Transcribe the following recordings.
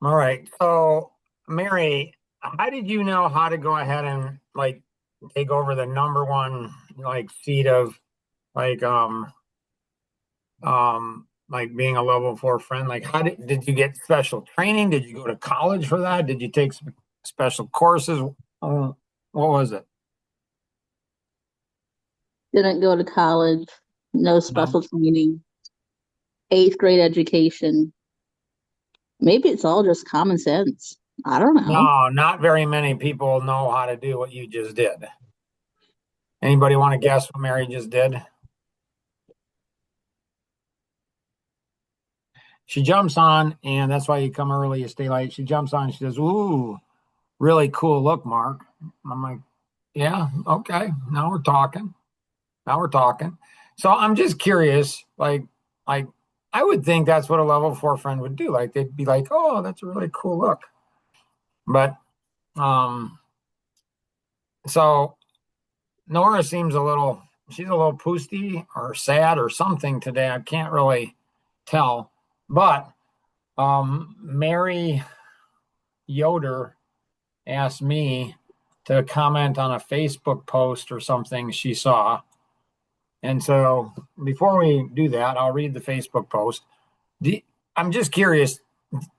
All right. So, Mary, how did you know how to go ahead and take over the number one seat of like like being a level four friend? Like how did you get special training? Did you go to college for that? Did you take some special courses? Uh, what was it? Didn't go to college, no No. special training, eighth grade education. Maybe it's all just common sense. I don't know. No, not very many people know how to do what you just did. Anybody want to guess what Mary just did? She jumps on, and that's why you come early, you stay late. She jumps on, she says, "Ooh, really cool look, Mark." I'm like, "Yeah, okay. Now we're talking. Now we're talking." So I'm just curious, like I would think that's what a level four friend would do. Like they'd be like, "Oh, that's a really cool look." But um, so Nora seems she's a little poosty or sad or something today. I can't really tell. But Mary Yoder asked me to comment on a Facebook post or something she saw. And so before we do that, I'll read the Facebook post. Do, I'm just curious,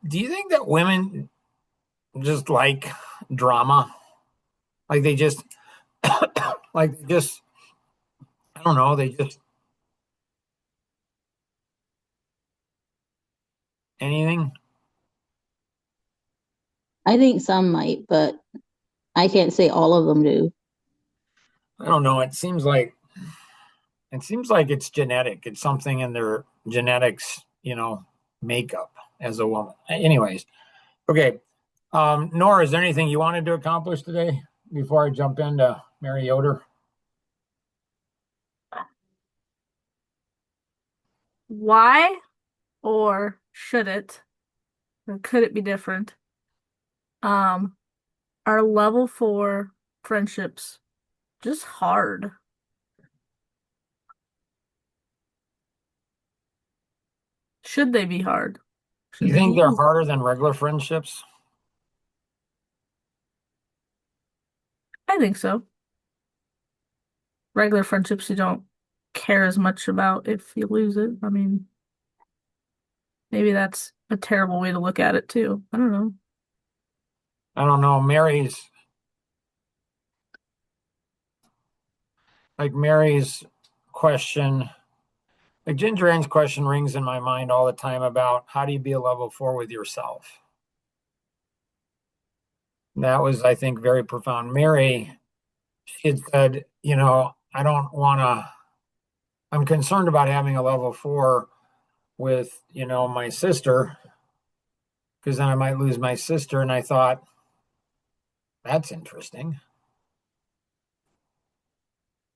do you think that women just like drama? Like they just, I don't know, they just anything? I think some might, but I can't say all of them do. I don't know. It seems like it's genetic. It's something in their genetics, makeup as a woman. Anyways, okay. Nora, is there anything you wanted to accomplish today before I jump into Mary Yoder? Why or should it, or could it be different? Um, are level four friendships just hard? Should they be hard? Should You they think be they're easy? harder than regular friendships? I think so. Regular friendships you don't care as much about if you lose it. I mean, maybe that's a terrible way to look at it too. I don't know. I don't know. Mary's question, like Ginger Ann's question rings in my mind all the time about how do you be a level four with yourself? That was, I think, very profound. Mary, she had said, I don't want to, I'm concerned about having a level four with, my sister, because then I might lose my sister. And I thought, that's interesting.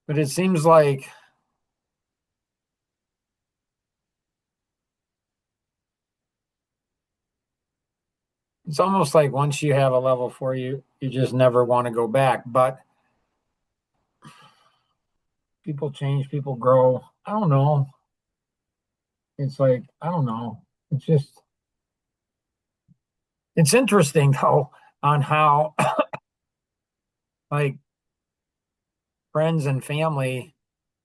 But it seems like it's almost like once you have a level four, you just never want to go back. But people change, people grow. I don't know. It's like, I don't know. It's interesting though on how like friends and family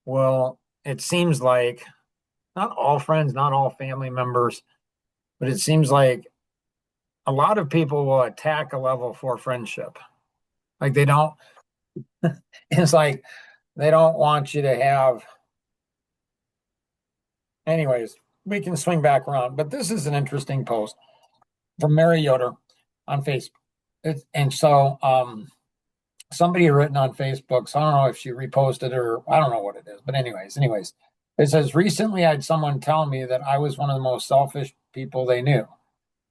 will, it seems like not all friends, not all family members, but it seems like a lot of people will attack a level four friendship. Like they don't, it's like they don't want you to have, anyways, we can swing back around. But this is an interesting post from Mary Yoder on Facebook. And so somebody had written on Facebook, so I don't know if she reposted or I don't know what it is. But anyways, it says recently I had someone tell me that I was one of the most selfish people they knew,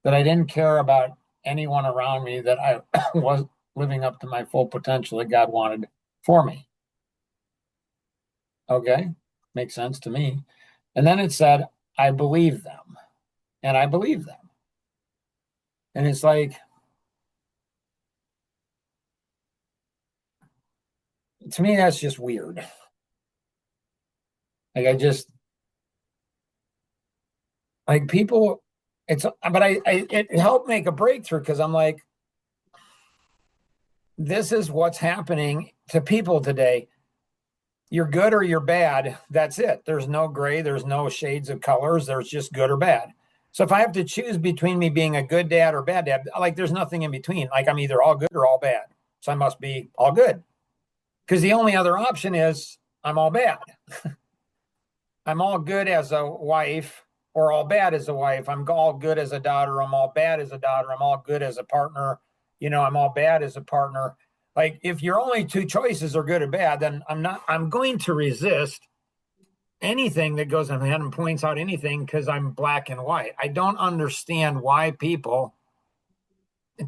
that I didn't care about anyone around me, that I was living up to my full potential that God wanted for me. Okay, makes sense to me. And then it said, I believe them, and I believe them. And it's like, to me, that's just weird. Like, I just, like, people, it helped make a breakthrough because I'm like, this is what's happening to people today. You're good or you're bad. That's it. There's no gray. There's no shades of colors. There's just good or bad. So if I have to choose between me being a good dad or bad dad, like there's nothing in between. Like I'm either all good or all bad. So I must be all good. Because the only other option is I'm all bad. I'm all good as a wife or all bad as a wife. I'm all good as a daughter. I'm all bad as a daughter. I'm all good as a partner. I'm all bad as a partner. Like if your only two choices are good or bad, then I'm going to resist anything that goes ahead and points out anything because I'm black and white. I don't understand why people,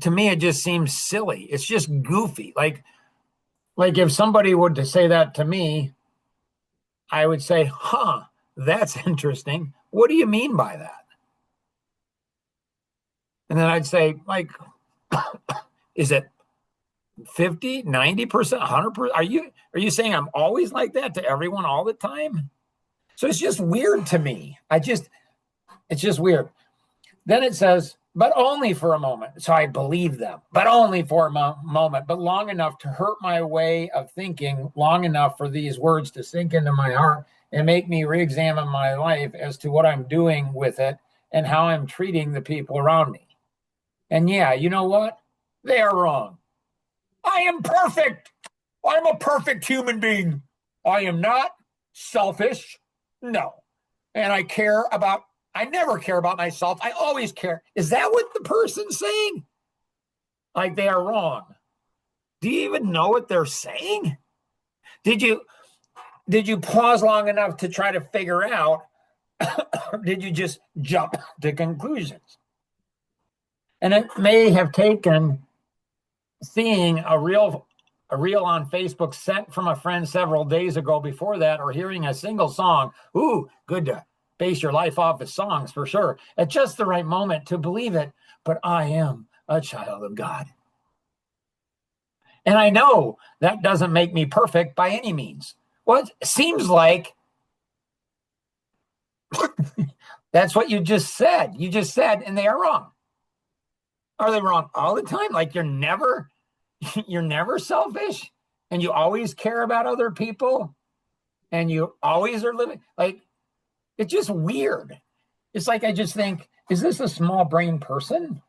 to me, it just seems silly. It's just goofy. Like if somebody would to say that to me, I would say, huh, that's interesting. What do you mean by that? And then I'd say, like, is it 50, 90%, 100%? Are you saying I'm always like that to everyone all the time? So it's just weird to me. It's just weird. Then it says, but only for a moment. So I believe them, but only for a moment, but long enough to hurt my way of thinking, long enough for these words to sink into my heart and make me re-examine my life as to what I'm doing with it and how I'm treating the people around me. And yeah, you know what? They are wrong. I am perfect. I'm a perfect human being. I am not selfish. No. And I never care about myself. I always care. Is that what the person's saying? Like they are wrong. Do you even know what they're saying? Did you pause long enough to try to figure out, or did you just jump to conclusions? And it may have taken seeing a reel on Facebook sent from a friend several days ago before that, or hearing a single song. Ooh, good to base your life off of songs for sure. At just the right moment to believe it, but I am a child of God. And I know that doesn't make me perfect by any means. Well, it seems like that's what you just said. You just said, and they are wrong. Are they wrong all the time? Like you're never selfish and you always care about other people and you always are living like it's just weird. It's like I just think, is this a small brain person?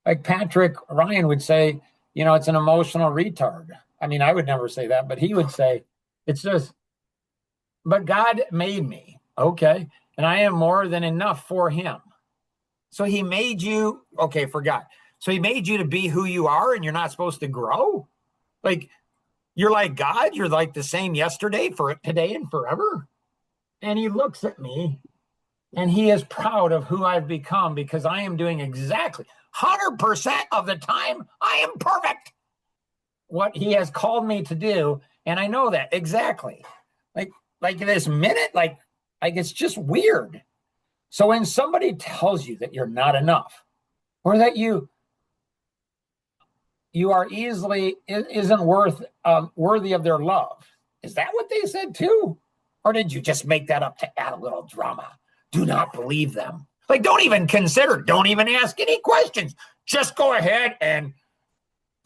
Like Patrick Ryan would say, it's an emotional retard. I mean, I would never say that, but he would say, it's just, but God made me, okay, and I am more than enough for him. So he made you, okay, forgot. So he made you to be who you are and you're not supposed to grow? Like, you're like God? You're like the same yesterday, for today, and forever? And he looks at me and he is proud of who I've become because I am doing exactly 100% of the time. I am perfect. What he has called me to do. And I know that exactly. Like this minute, like it's just weird. So when somebody tells you that you're not enough or that you are easily isn't worthy of their love, is that what they said too? Or did you just make that up to add a little drama? Do not believe them. Like, don't even consider, don't even ask any questions. Just go ahead and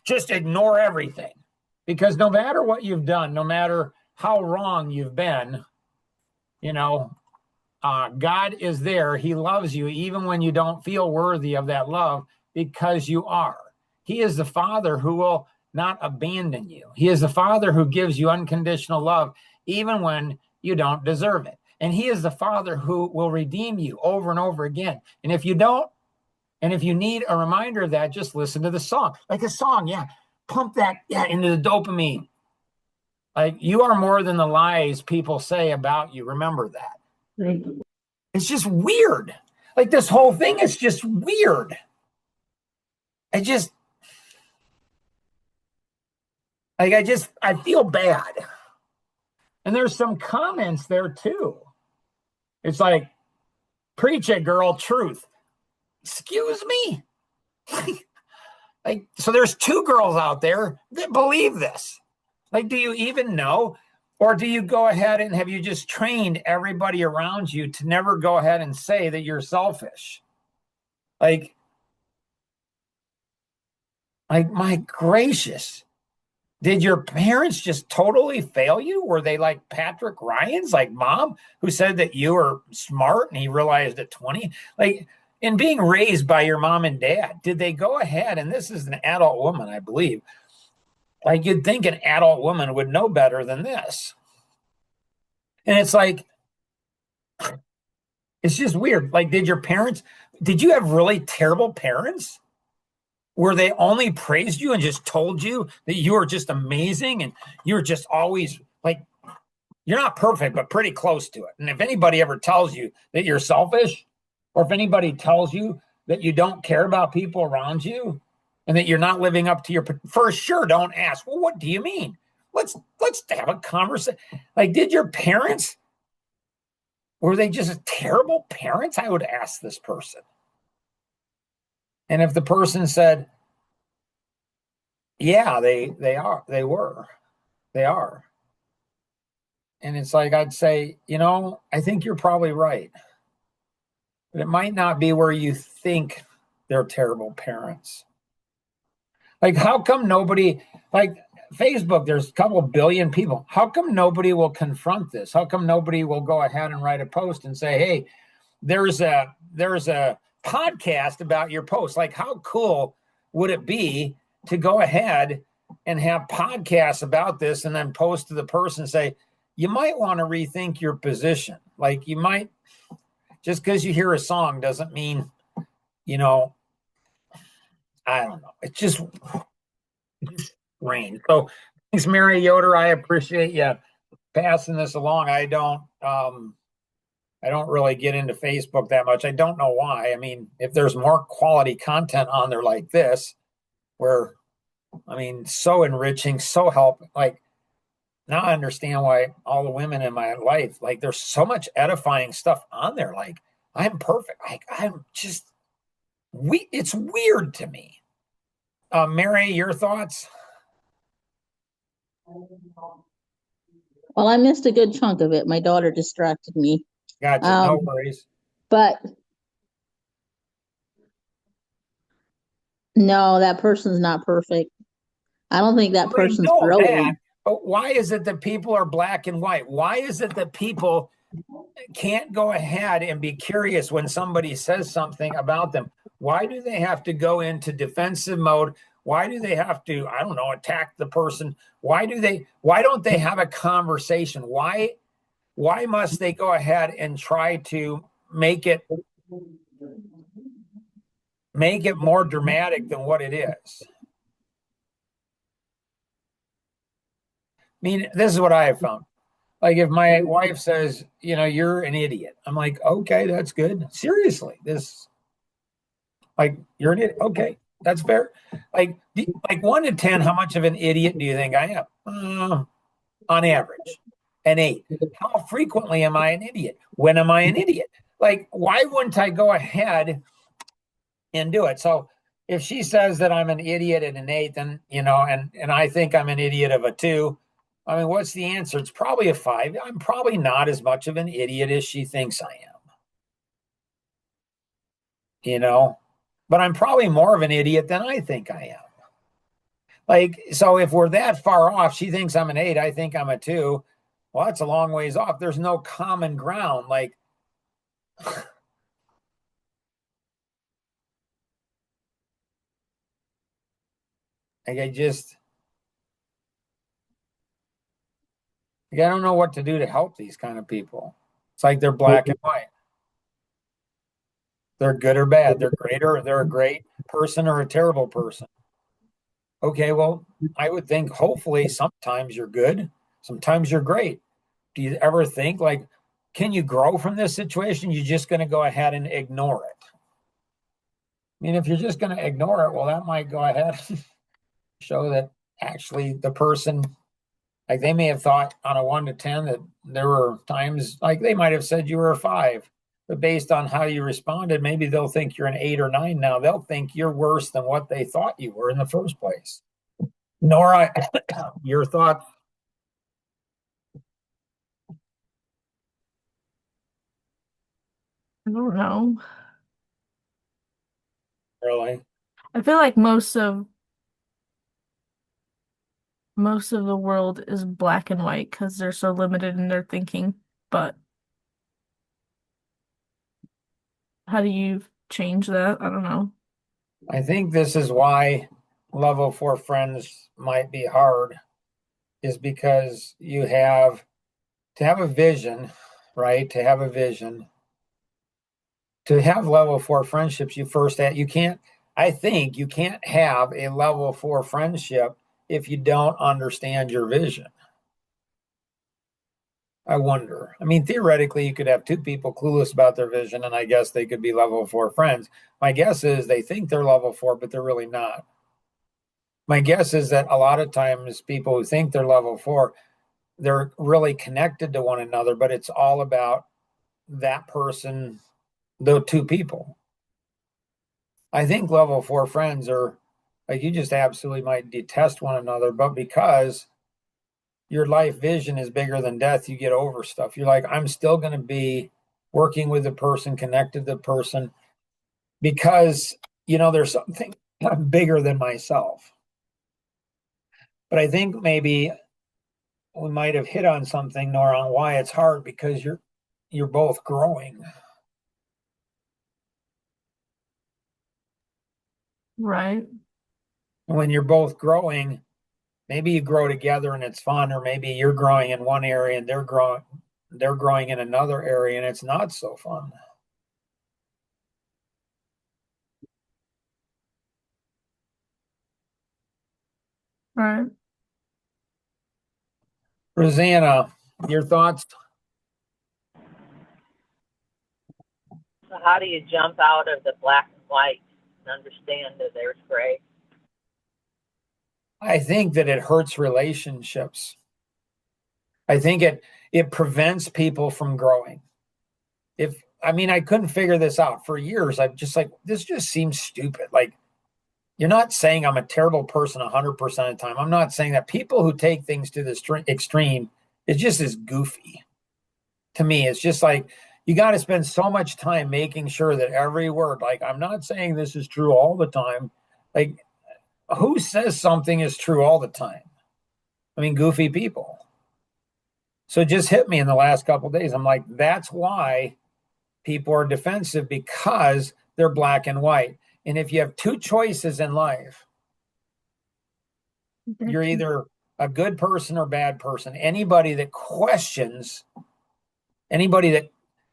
just ignore everything. Because no matter what you've done, no matter how wrong you've been, God is there. He loves you even when you don't feel worthy of that love because you are. He is the Father who will not abandon you. He is the Father who gives you unconditional love even when you don't deserve it. And he is the Father who will redeem you over and over again. And if you don't, and if you need a reminder of that, just listen to the song. Like a song, yeah. Pump that into the dopamine. Like you are more than the lies people say about you. Remember that. Right. It's just weird. Like this whole thing is just weird. I feel bad. And there's some comments there too. It's like, preach it, girl, truth. Excuse me? Like, so there's two girls out there that believe this. Like, do you even know? Or do you go ahead and have you just trained everybody around you to never go ahead and say that you're selfish? Like, my gracious. Did your parents just totally fail you? Were they like Patrick Ryan's, like mom, who said that you were smart and he realized at 20? Like, in being raised by your mom and dad, did they go ahead? And this is an adult woman, I believe. Like, you'd think an adult woman would know better than this. And it's like, it's just weird. Like, did you have really terrible parents? Where they only praised you and just told you that you were just amazing and you were just always like, you're not perfect, but pretty close to it. And if anybody ever tells you that you're selfish, or if anybody tells you that you don't care about people around you and that you're not living up to your, for sure, don't ask, well, what do you mean? Let's have a conversation. Like, did your parents, were they just terrible parents? I would ask this person. And if the person said, yeah, they are. And it's like, I'd say, I think you're probably right. But it might not be where you think they're terrible parents. Like, how come nobody, like Facebook, there's a couple billion people. How come nobody will confront this? How come nobody will go ahead and write a post and say, hey, there's a podcast about your post? Like, how cool would it be to go ahead and have podcasts about this and then post to the person and say, you might want to rethink your position. Like, you might, just because you hear a song doesn't mean, you know, I don't know. It's just rain. So thanks, Mary Yoder. I appreciate you passing this along. I don't really get into Facebook that much. I don't know why. I mean, if there's more quality content on there like this, where so enriching, so helpful. Like, now I understand why all the women in my life, like, there's so much edifying stuff on there. Like, I'm perfect. Like, I'm just it's weird to me. Mary, your thoughts? Well, I missed a good chunk of it. My daughter distracted me. Gotcha. Um, No worries. but no, that person's not perfect. I don't think that I person's know that, brilliant. but why is it that people are black and white? Why is it that people can't go ahead and be curious when somebody says something about them? Why do they have to go into defensive mode? Why do they have to, I don't know, attack the person? Why don't they have a conversation? Why must they go ahead and try to make it more dramatic than what it is? I mean, this is what I have found. Like, if my wife says, you're an idiot, I'm like, okay, that's good. Seriously, like, you're an idiot. Okay, that's fair. Like 1 to 10, how much of an idiot do you think I am? On average, an 8. How frequently am I an idiot? When am I an idiot? Like, why wouldn't I go ahead and do it? So if she says that I'm an idiot at an 8, then, and I think I'm an idiot of a 2, I mean, what's the answer? It's probably a 5. I'm probably not as much of an idiot as she thinks I am, you know, but I'm probably more of an idiot than I think I am. Like, so if we're that far off, she thinks I'm an 8, I think I'm a 2. Well, that's a long ways off. There's no common ground. Like, I just, like, I don't know what to do to help these kind of people. It's like they're black and white. They're good or bad. They're a great person or a terrible person. Okay, well, I would think hopefully sometimes you're good, sometimes you're great. Do you ever think, like, can you grow from this situation? You're just going to go ahead and ignore it. I mean, if you're just going to ignore it, well, that might go ahead and show that actually the person, like, they may have thought on a 1 to 10 that there were times, like, they might have said you were a 5, but based on how you responded, maybe they'll think you're an 8 or 9 now. They'll think you're worse than what they thought you were in the first place. Nora, your thoughts? I don't know. Really? I feel like most of the world is black and white because they're so limited in their thinking. But how do you change that? I don't know. I think this is why level four friends might be hard, is because you have to have a vision, right? To have a vision, to have level four friendships, you can't, I think you can't have a level four friendship if you don't understand your vision. I wonder. I mean, theoretically, you could have two people clueless about their vision, and I guess they could be level four friends. My guess is they think they're level four, but they're really not. My guess is that a lot of times people who think they're level four, they're really connected to one another, but it's all about that person, the two people. I think level four friends are like you just absolutely might detest one another, but because your life vision is bigger than death, you get over stuff. You're like, I'm still going to be working with the person, connected to the person, because, there's something bigger than myself. But I think maybe we might have hit on something, Nora, on why it's hard because you're both growing. Right. When you're both growing, maybe you grow together and it's fun, or maybe you're growing in one area and they're growing in another area and it's not so fun. Right. Rosanna, your thoughts? So how do you jump out of the black and white and understand that there's gray? I think that it hurts relationships. I think it prevents people from growing. If I mean, I couldn't figure this out for years. I'm just like, this just seems stupid. Like, you're not saying I'm a terrible person 100% of the time. I'm not saying that. People who take things to the extreme, it just is goofy to me. It's just like you got to spend so much time making sure that every word, like, I'm not saying this is true all the time. Like, who says something is true all the time? I mean, goofy people. So it just hit me in the last couple of days. I'm like, that's why people are defensive, because they're black and white. And if you have two choices in life, you're either a good person or bad person. Anybody that questions, anybody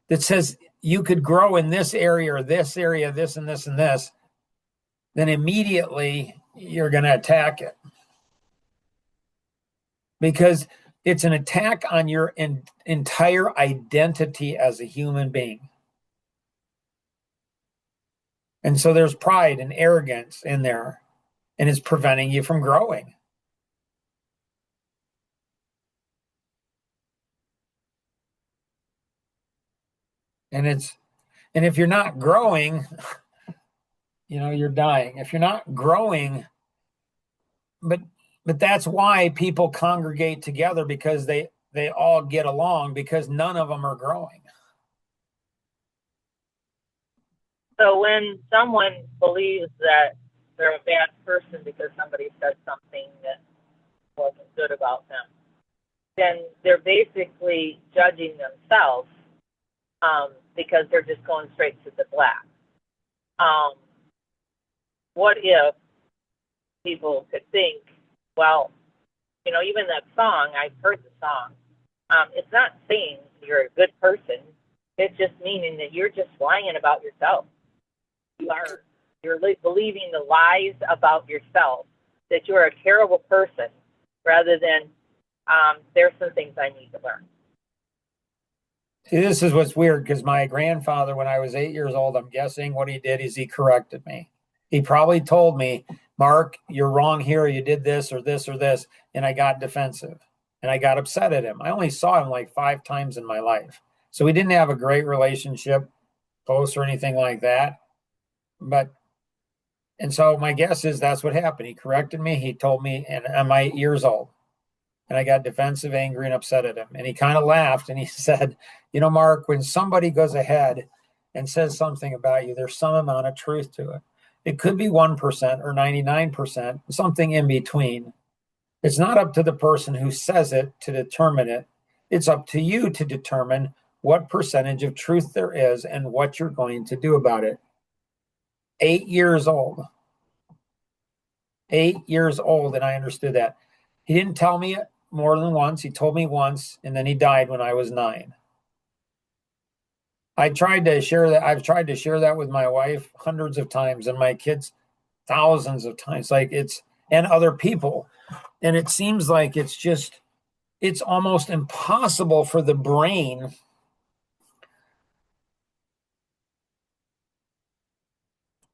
that says you could grow in this area or this area, this and this and this, then immediately you're going to attack it, because it's an attack on your entire identity as a human being. And so there's pride and arrogance in there, and it's preventing you from growing. And if you're not growing, you're dying. If you're not growing, but that's why people congregate together, because they all get along, because none of them are growing. So when someone believes that they're a bad person because somebody said something that wasn't good about them, then they're basically judging themselves because they're just going straight to the black. Um, what if people could think, well, even that song, I've heard the song, it's not saying you're a good person. It's just meaning that you're just lying about yourself. You're believing the lies about yourself, that you're a terrible person, rather than there's some things I need to learn. See, this is what's weird, because my grandfather, when I was 8 years old, I'm guessing what he did is he corrected me. He probably told me, Mark, you're wrong here. You did this or this or this. And I got defensive and I got upset at him. I only saw him like 5 times in my life. So we didn't have a great relationship, close or anything like that. And so my guess is that's what happened. He corrected me. He told me, and I'm 8 years old. And I got defensive, angry, and upset at him. And he kind of laughed and he said, Mark, when somebody goes ahead and says something about you, there's some amount of truth to it. It could be 1% or 99%, something in between. It's not up to the person who says it to determine it. It's up to you to determine what percentage of truth there is and what you're going to do about it. 8 years old. 8 years old, and I understood that. He didn't tell me it more than once. He told me once, and then he died when I was 9. I've tried to share that with my wife hundreds of times, and my kids thousands of times. And other people. And it seems like it's almost impossible for the brain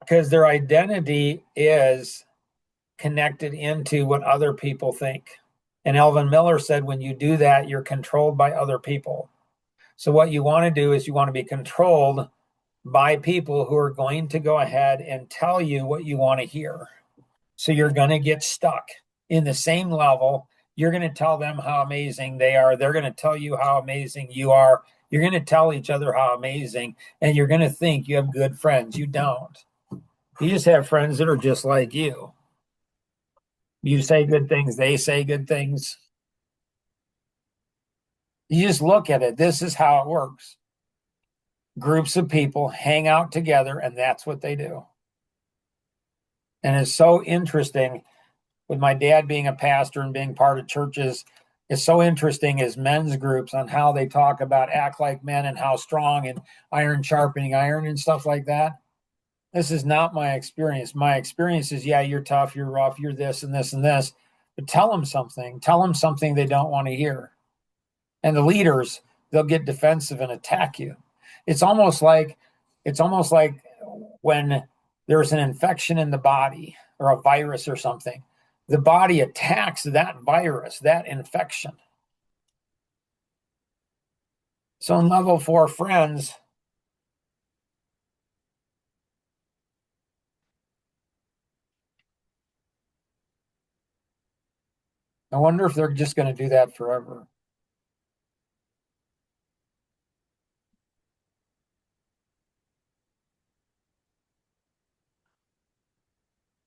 because their identity is connected into what other people think. And Elvin Miller said, when you do that, you're controlled by other people. So what you want to do is you want to be controlled by people who are going to go ahead and tell you what you want to hear. So you're going to get stuck in the same level. You're going to tell them how amazing they are. They're going to tell you how amazing you are. You're going to tell each other how amazing, and you're going to think you have good friends. You don't. You just have friends that are just like you. You say good things, they say good things. You just look at it. This is how it works. Groups of people hang out together, and that's what they do. And it's so interesting with my dad being a pastor and being part of churches. It's so interesting as men's groups on how they talk about act like men and how strong and iron sharpening iron and stuff like that. This is not my experience. My experience is, yeah, you're tough, you're rough, you're this and this and this, but tell them something. Tell them something they don't want to hear. And the leaders, they'll get defensive and attack you. It's almost like when there's an infection in the body or a virus or something, the body attacks that virus, that infection. So in level 4 friends, I wonder if they're just going to do that forever.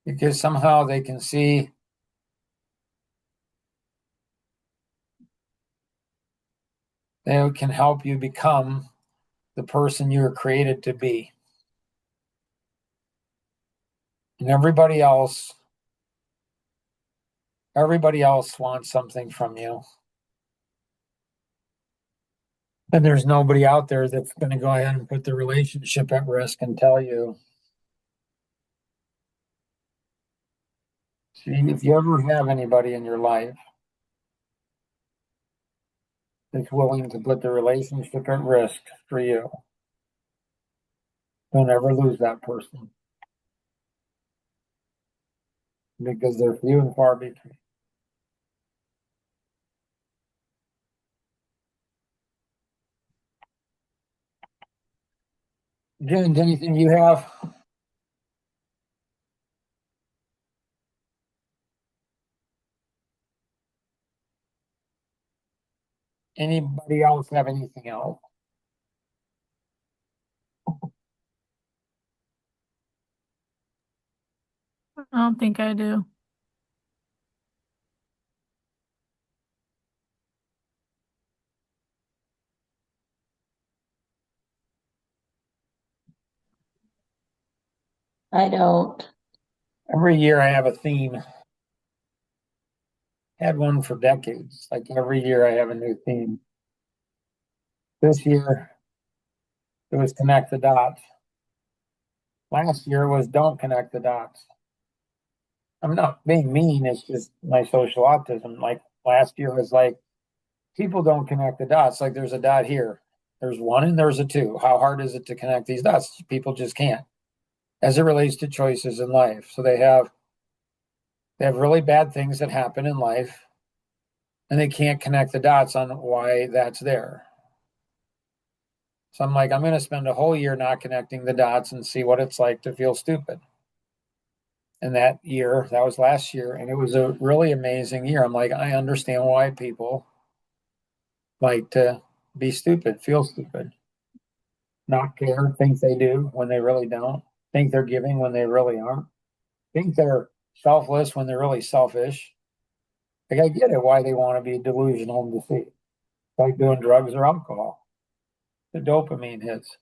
Because somehow they can see they can help you become the person you're created to be. And everybody else wants something from you. And there's nobody out there that's going to go ahead and put the relationship at risk and tell you. See, if you ever have anybody in your life that's willing to put the relationship at risk for you, don't ever lose that person because they're few and far between. James, anything you have? Anybody else have anything else? I don't think I do. I don't. Every year I have a theme. Had one for decades. Like every year I have a new theme. This year it was connect the dots. Last year was don't connect the dots. I'm not being mean, it's just my social autism. Like last year was like people don't connect the dots. Like there's a dot here. There's one and there's a two. How hard is it to connect these dots? People just can't. As it relates to choices in life. So they have really bad things that happen in life and they can't connect the dots on why that's there. So I'm like, I'm going to spend a whole year not connecting the dots and see what it's like to feel stupid. And that year, that was last year, and it was a really amazing year. I'm like, I understand why people like to be stupid, feel stupid, not care, think they do when they really don't, think they're giving when they really aren't, think they're selfless when they're really selfish. Like, I get it why they want to be delusional and deceived, like doing drugs or alcohol. The dopamine hits.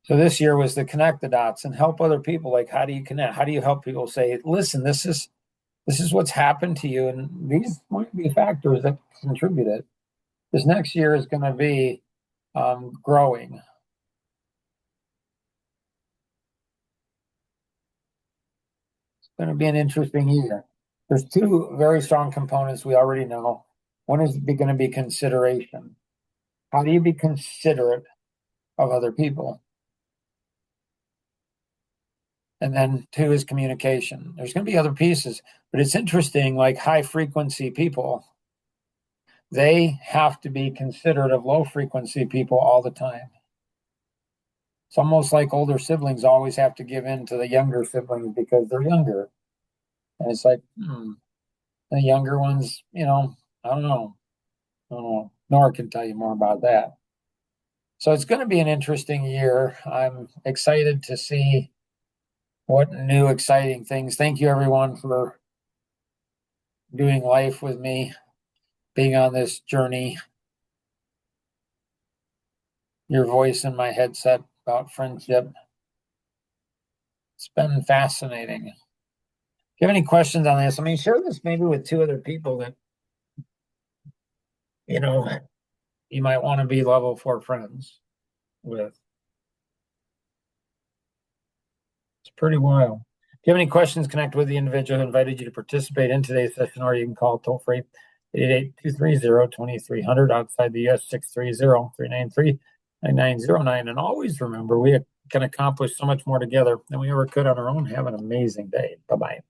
So this year was to connect the dots and help other people. Like, how do you connect? How do you help people say, listen, this is what's happened to you, and these might be factors that contributed. This next year is going to be growing. It's going to be an interesting year. There's two very strong components we already know. One is going to be consideration. How do you be considerate of other people? And then two is communication. There's going to be other pieces, but it's interesting, like high frequency people, they have to be considerate of low frequency people all the time. It's almost like older siblings always have to give in to the younger siblings because they're younger. And it's like, the younger ones, I don't know. I don't know. Nora can tell you more about that. So it's going to be an interesting year. I'm excited to see what new exciting things. Thank you, everyone, for doing life with me, being on this journey. Your voice in my headset about friendship. It's been fascinating. If you have any questions on this, share this maybe with two other people that, you might want to be level 4 friends with. It's pretty wild. If you have any questions, connect with the individual who invited you to participate in today's session, or you can call toll free 888-230-2300 outside the US 630-393-9909. And always remember, we can accomplish so much more together than we ever could on our own. Have an amazing day. Bye-bye.